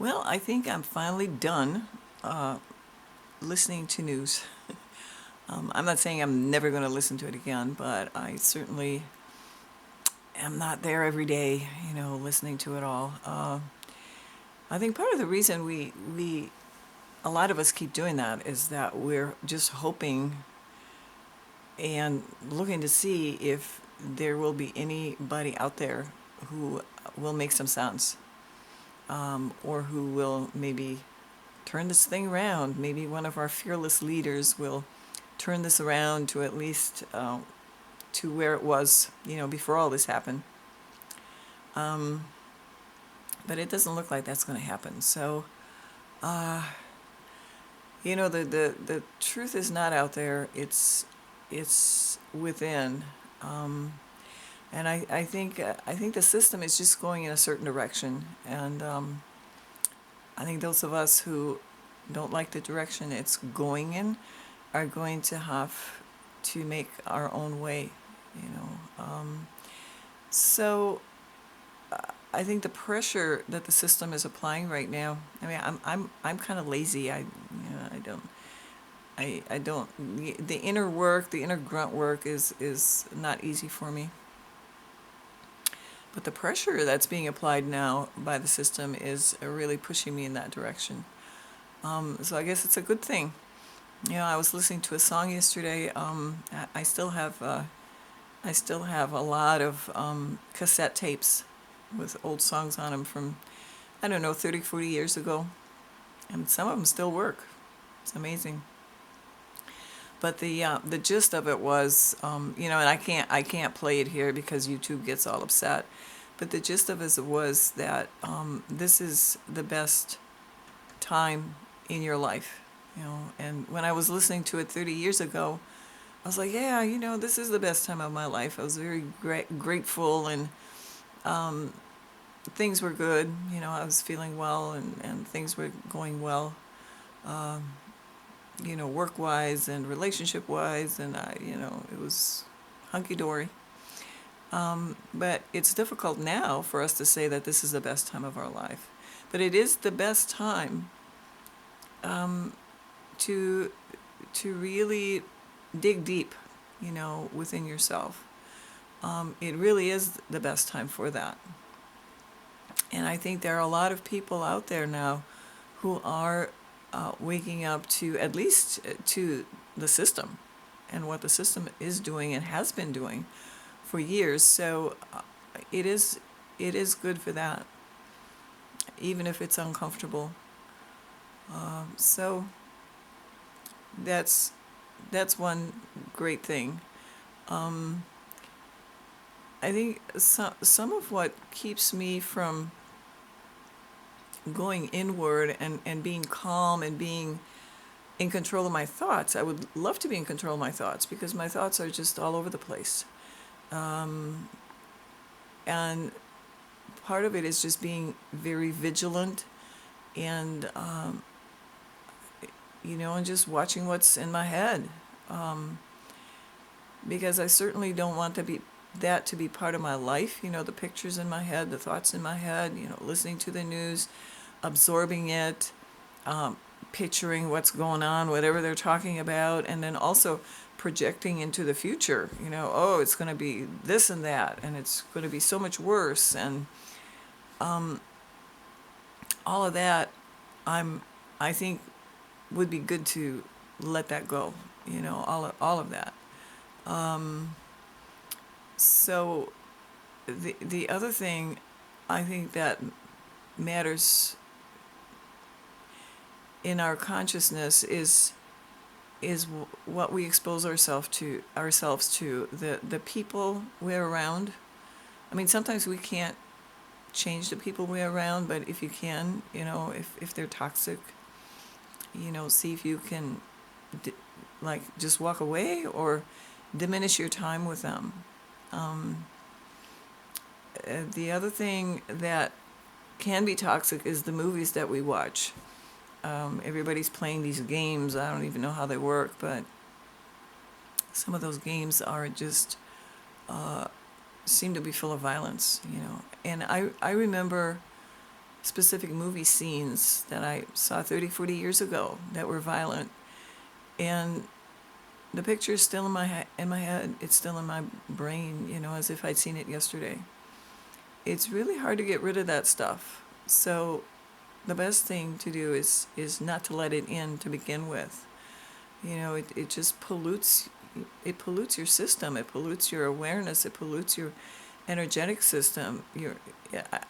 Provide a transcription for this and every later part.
Well, I think I'm finally done uh, listening to news. I'm not saying I'm never going to listen to it again, but I certainly am not there every day, listening to it all. I think part of the reason a lot of us keep doing that is that we're just hoping and looking to see if there will be anybody out there who will make some sense, or who will maybe turn this thing around. Maybe one of our fearless leaders will turn this around to at least to where it was, before all this happened. Um, but it doesn't look like that's going to happen. So, uh, the truth is not out there. It's within. Um, and I think the system is just going in a certain direction. And I think those of us who don't like the direction it's going in are going to have to make our own way, you know. So I think the pressure that the system is applying right now. I mean, I'm kind of lazy. I don't. The inner work, the inner grunt work is not easy for me. But the pressure that's being applied now by the system is really pushing me in that direction. So I guess it's a good thing. I was listening to a song yesterday. I still have a lot of cassette tapes with old songs on them from, I don't know, 30, 40 years ago. And some of them still work. It's amazing. But the gist of it was, and I can't play it here because YouTube gets all upset. But the gist of it was that this is the best time in your life, And when I was listening to it 30 years ago, I was like, yeah, this is the best time of my life. I was very grateful, and things were good. I was feeling well, and things were going well, work-wise and relationship-wise, and it was hunky-dory. But it's difficult now for us to say that this is the best time of our life. But it is the best time to really dig deep, within yourself. It really is the best time for that. And I think there are a lot of people out there now who are waking up to at least to the system and what the system is doing and has been doing for years. So it is good for that, even if it's uncomfortable. So that's one great thing. I think some of what keeps me from going inward and being calm and being in control of my thoughts. I would love to be in control of my thoughts because my thoughts are just all over the place. And part of it is just being very vigilant and, and just watching what's in my head. Because I certainly don't want to be part of my life, the pictures in my head, the thoughts in my head, listening to the news, absorbing it, picturing what's going on, whatever they're talking about, and then also projecting into the future, oh, it's going to be this and that, and it's going to be so much worse, and all of that, I think would be good to let that go, all of that. So the other thing I think that matters in our consciousness is what we expose ourselves to, the people we're around. I mean, sometimes we can't change the people we're around, but if you can, if they're toxic, see if you can just walk away or diminish your time with them. The other thing that can be toxic is the movies that we watch. Everybody's playing these games. I don't even know how they work, but some of those games are just seem to be full of violence, And I remember specific movie scenes that I saw 30, 40 years ago that were violent. And the picture is still in my head. It's still in my brain, as if I'd seen it yesterday. It's really hard to get rid of that stuff. So the best thing to do is not to let it in to begin with. It just pollutes. It pollutes your system. It pollutes your awareness. It pollutes your energetic system.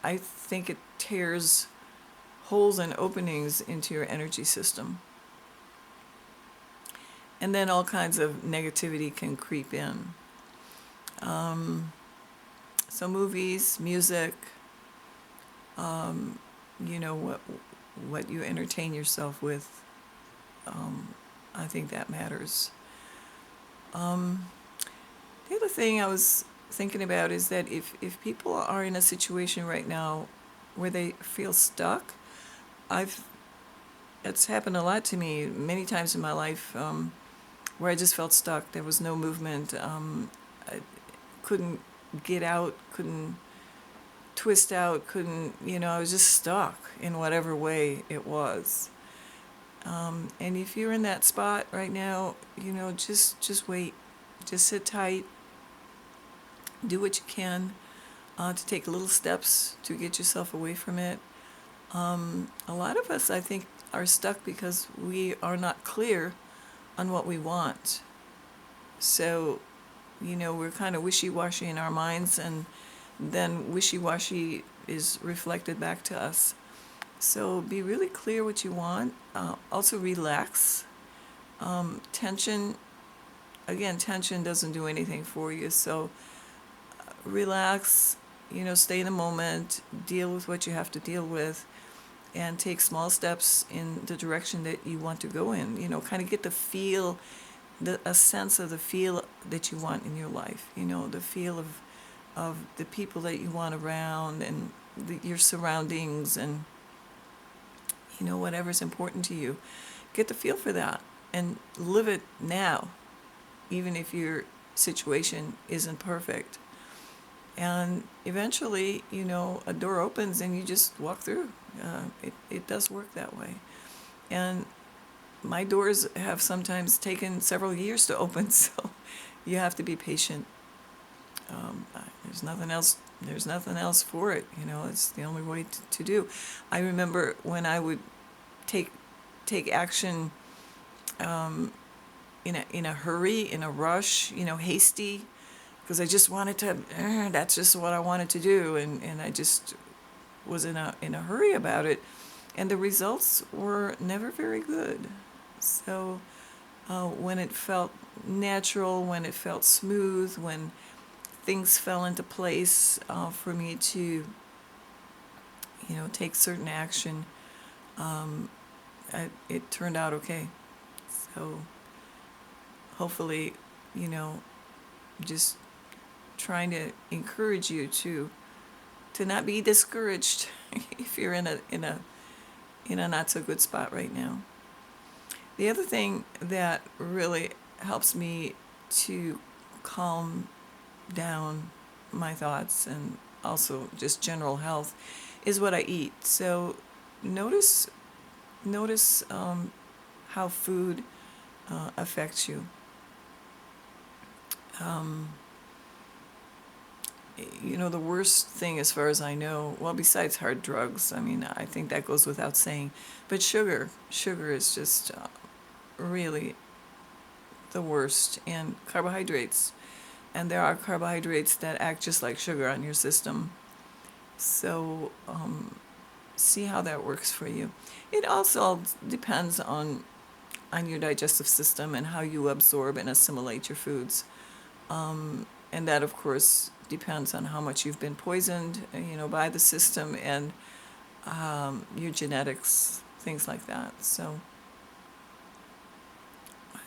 I think it tears holes and openings into your energy system. And then all kinds of negativity can creep in. So movies, music, what you entertain yourself with, I think that matters. The other thing I was thinking about is that if people are in a situation right now where they feel stuck, it's happened a lot to me many times in my life, where I just felt stuck. There was no movement. I couldn't get out, couldn't twist out, I was just stuck in whatever way it was. And if you're in that spot right now, just wait. Just sit tight. Do what you can to take little steps to get yourself away from it. A lot of us, I think, are stuck because we are not clear on what we want. So, we're kind of wishy-washy in our minds, and then wishy-washy is reflected back to us. So be really clear what you want. Also relax. Tension doesn't do anything for you. So relax, stay in the moment, deal with what you have to deal with, and take small steps in the direction that you want to go in. Kind of get the feel, a sense of the feel that you want in your life. The feel of the people that you want around, and your surroundings, and whatever's important to you. Get the feel for that and live it now, even if your situation isn't perfect. And eventually, a door opens and you just walk through. It does work that way. And my doors have sometimes taken several years to open, so you have to be patient. There's nothing else. There's nothing else for it. It's the only way to do. I remember when I would take action in a hurry, in a rush, hasty, because I just wanted to. That's just what I wanted to do, and I just was in a hurry about it, and the results were never very good. So when it felt natural, when it felt smooth, when things fell into place for me to, take certain action, it turned out okay. So hopefully, just trying to encourage you to not be discouraged if you're in a not so good spot right now. The other thing that really helps me to calm down my thoughts and also just general health is what I eat. So notice how food affects you. The worst thing, as far as I know, well, besides hard drugs, I think that goes without saying, but sugar is just really the worst, and carbohydrates. And there are carbohydrates that act just like sugar on your system. So see how that works for you. It also depends on your digestive system and how you absorb and assimilate your foods. And that, of course, depends on how much you've been poisoned, by the system, and your genetics, things like that. So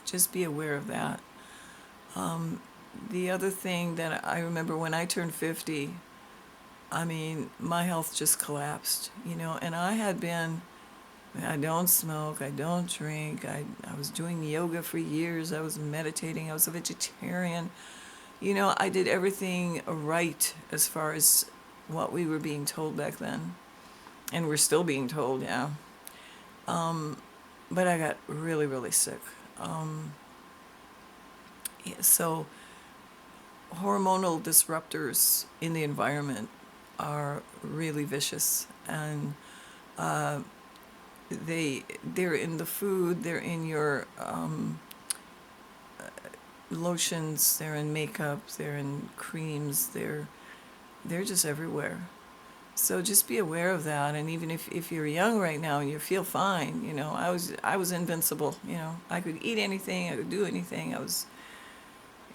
just be aware of that. The other thing that I remember when I turned 50, my health just collapsed, and I don't smoke, I don't drink, I was doing yoga for years, I was meditating, I was a vegetarian. I did everything right as far as what we were being told back then. and we're still being told, yeah. But I got really, really sick. Yeah, so hormonal disruptors in the environment are really vicious, and they're in the food, they're in your lotions, they're in makeup, they're in creams, they're just everywhere. So just be aware of that, and even if you're young right now and you feel fine, I was invincible. I could eat anything, I could do anything.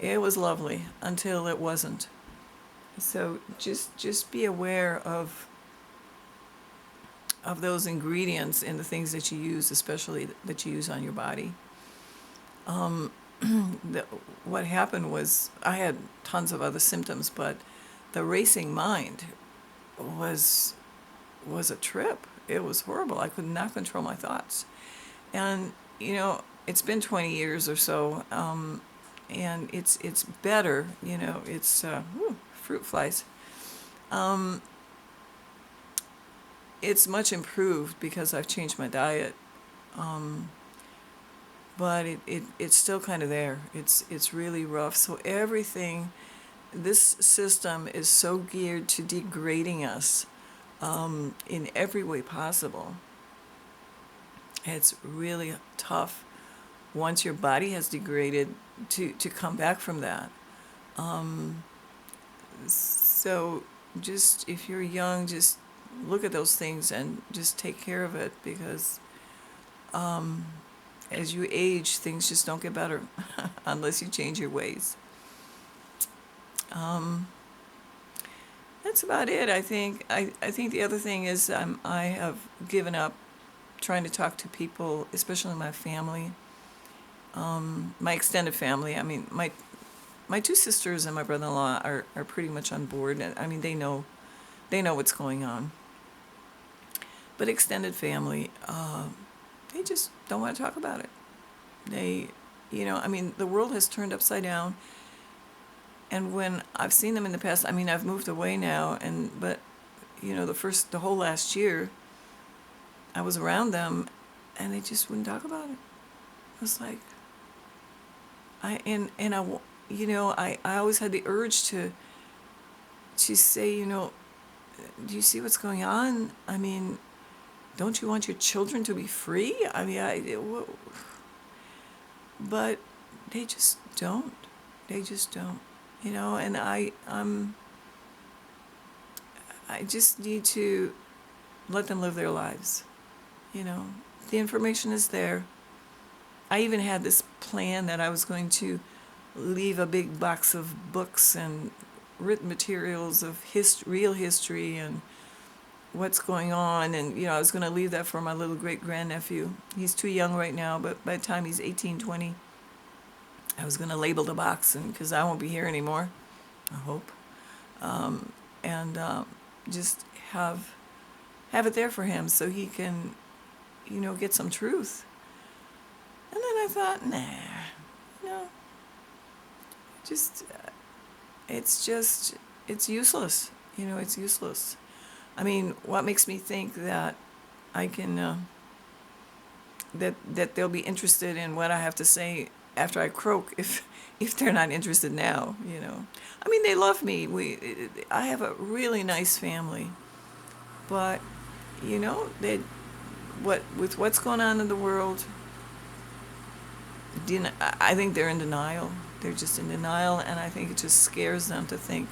It was lovely until it wasn't. So just be aware of those ingredients in the things that you use, especially that you use on your body. The, what happened was I had tons of other symptoms, but the racing mind was was a trip. It was horrible. I could not control my thoughts. And it's been 20 years or so, and it's better. It's fruit flies. Um, it's much improved because I've changed my diet. Um, but it's still kind of there. It's really rough. So everything, this system is so geared to degrading us in every way possible. It's really tough once your body has degraded to come back from that. Um, so just if you're young, just look at those things and just take care of it, because um, as you age, things just don't get better unless you change your ways. Um, that's about it. I think the other thing is I have given up trying to talk to people, especially my family, my extended family. I mean, my two sisters and my brother-in-law are pretty much on board. And I mean, they know what's going on. But extended family, they just don't want to talk about it. I mean, the world has turned upside down. And when I've seen them in the past, I mean, I've moved away now, but the whole last year, I was around them, and they just wouldn't talk about it. It was like, I always had the urge to say, do you see what's going on? I mean, don't you want your children to be free? I mean, but they just don't. They just don't. And I just need to let them live their lives. The information is there. I even had this plan that I was going to leave a big box of books and written materials of real history and what's going on. And, I was going to leave that for my little great-grandnephew. He's too young right now, but by the time he's 18, 20, I was going to label the box, and because I won't be here anymore, I hope. And just have it there for him so he can, get some truth. And then I thought, nah, just, it's useless. It's useless. I mean, what makes me think that I can, that they'll be interested in what I have to say after I croak if they're not interested now, I mean, they love me. I have a really nice family, but, they, with what's going on in the world, I think they're in denial. They're just in denial, and I think it just scares them to think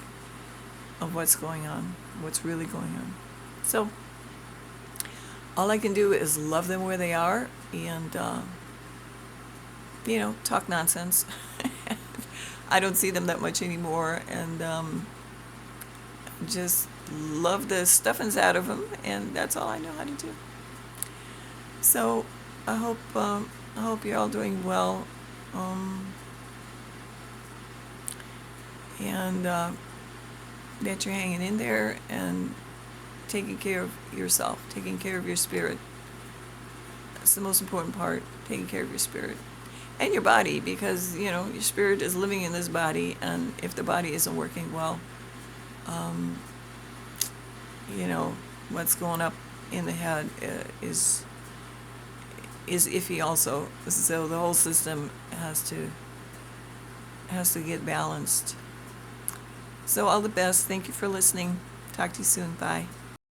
of what's going on, what's really going on. So all I can do is love them where they are and, talk nonsense. I don't see them that much anymore, and just love the stuffings out of them, and that's all I know how to do. So I hope you're all doing well, and that you're hanging in there and taking care of yourself, taking care of your spirit. That's the most important part, taking care of your spirit. And your body, because, your spirit is living in this body, and if the body isn't working well, what's going up in the head is iffy also. So the whole system has to get balanced. So all the best. Thank you for listening. Talk to you soon. Bye.